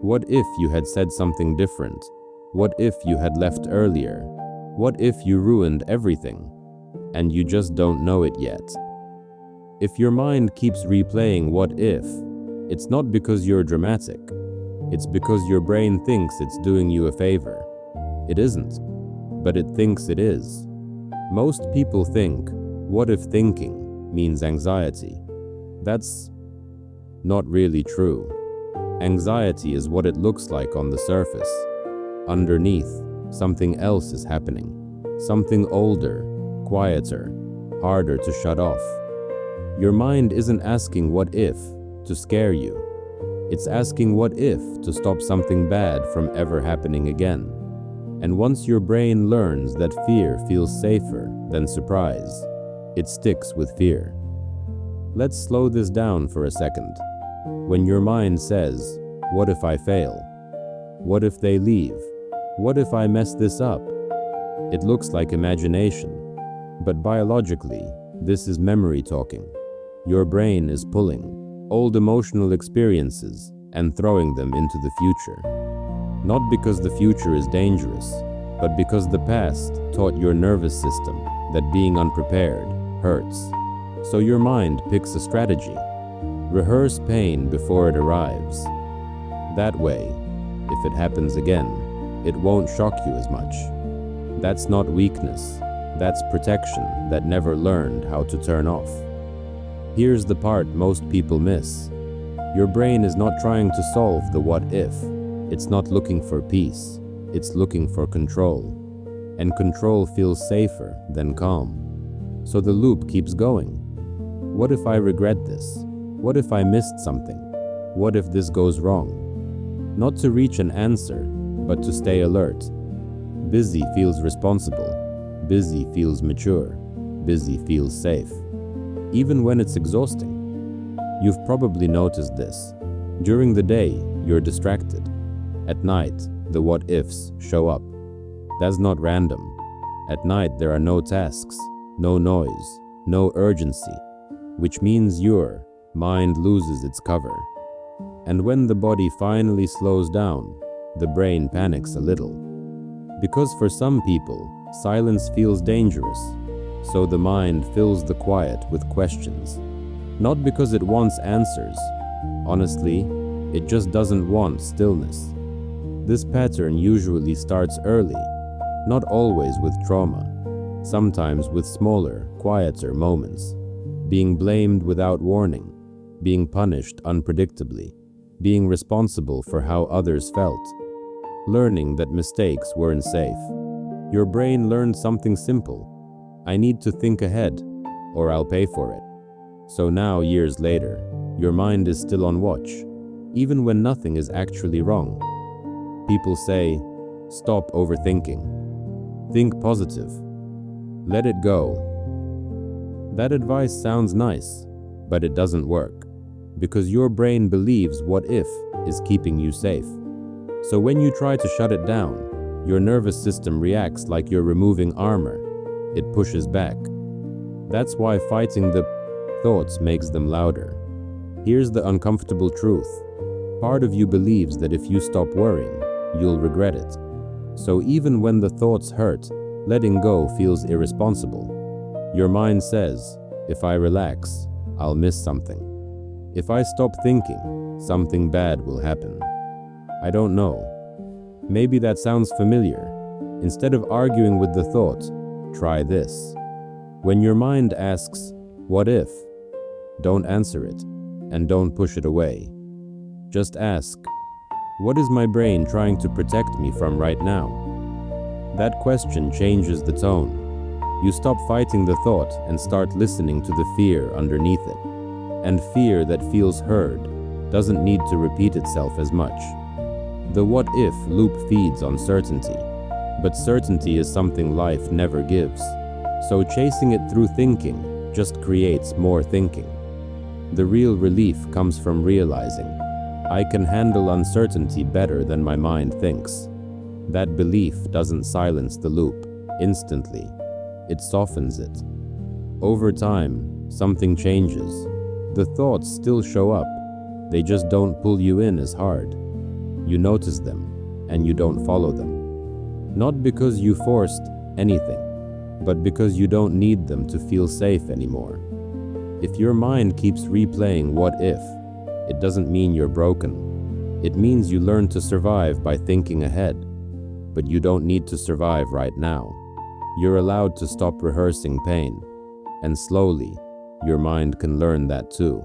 What if you had said something different? What if you had left earlier? What if you ruined everything? And you just don't know it yet. If your mind keeps replaying what if, it's not because you're dramatic. It's because your brain thinks it's doing you a favor. It isn't, but it thinks it is. Most people think, what if thinking means anxiety? That's not really true. Anxiety is what it looks like on the surface. Underneath, something else is happening. Something older, quieter, harder to shut off. Your mind isn't asking what if to scare you. It's asking what if to stop something bad from ever happening again. And once your brain learns that fear feels safer than surprise, it sticks with fear. Let's slow this down for a second. When your mind says, what if I fail? What if they leave? What if I mess this up? It looks like imagination, but biologically, this is memory talking. Your brain is pulling old emotional experiences and throwing them into the future. Not because the future is dangerous, but because the past taught your nervous system that being unprepared hurts. So your mind picks a strategy. Rehearse pain before it arrives. That way, if it happens again, it won't shock you as much. That's not weakness. That's protection that never learned how to turn off. Here's the part most people miss. Your brain is not trying to solve the what if. It's not looking for peace. It's looking for control. And control feels safer than calm. So the loop keeps going. What if I regret this? What if I missed something? What if this goes wrong? Not to reach an answer, but to stay alert. Busy feels responsible. Busy feels mature. Busy feels safe. Even when it's exhausting. You've probably noticed this. During the day, you're distracted. At night, the what ifs show up. That's not random. At night, there are no tasks, no noise, no urgency, which means your mind loses its cover. And when the body finally slows down, the brain panics a little. Because for some people, silence feels dangerous, so the mind fills the quiet with questions. Not because it wants answers. Honestly, it just doesn't want stillness. This pattern usually starts early, not always with trauma, sometimes with smaller, quieter moments. Being blamed without warning, being punished unpredictably, being responsible for how others felt, learning that mistakes weren't safe. Your brain learned something simple. I need to think ahead, or I'll pay for it. So now, years later, your mind is still on watch, even when nothing is actually wrong. People say, stop overthinking. Think positive. Let it go. That advice sounds nice, but it doesn't work, because your brain believes what if is keeping you safe. So when you try to shut it down, your nervous system reacts like you're removing armor. It pushes back. That's why fighting the thoughts makes them louder. Here's the uncomfortable truth. Part of you believes that if you stop worrying, you'll regret it. So even when the thoughts hurt, letting go feels irresponsible. Your mind says, if I relax, I'll miss something. If I stop thinking, something bad will happen. I don't know. Maybe that sounds familiar. Instead of arguing with the thought, try this. When your mind asks, what if? Don't answer it, and don't push it away. Just ask, what is my brain trying to protect me from right now? That question changes the tone. You stop fighting the thought and start listening to the fear underneath it. And fear that feels heard doesn't need to repeat itself as much. The what if loop feeds on certainty, but certainty is something life never gives. So chasing it through thinking just creates more thinking. The real relief comes from realizing, I can handle uncertainty better than my mind thinks. That belief doesn't silence the loop instantly. It softens it. Over time, something changes. The thoughts still show up. They just don't pull you in as hard. You notice them, and you don't follow them. Not because you forced anything, but because you don't need them to feel safe anymore. If your mind keeps replaying what if, it doesn't mean you're broken. It means you learn to survive by thinking ahead. But you don't need to survive right now. You're allowed to stop rehearsing pain. And slowly, your mind can learn that too.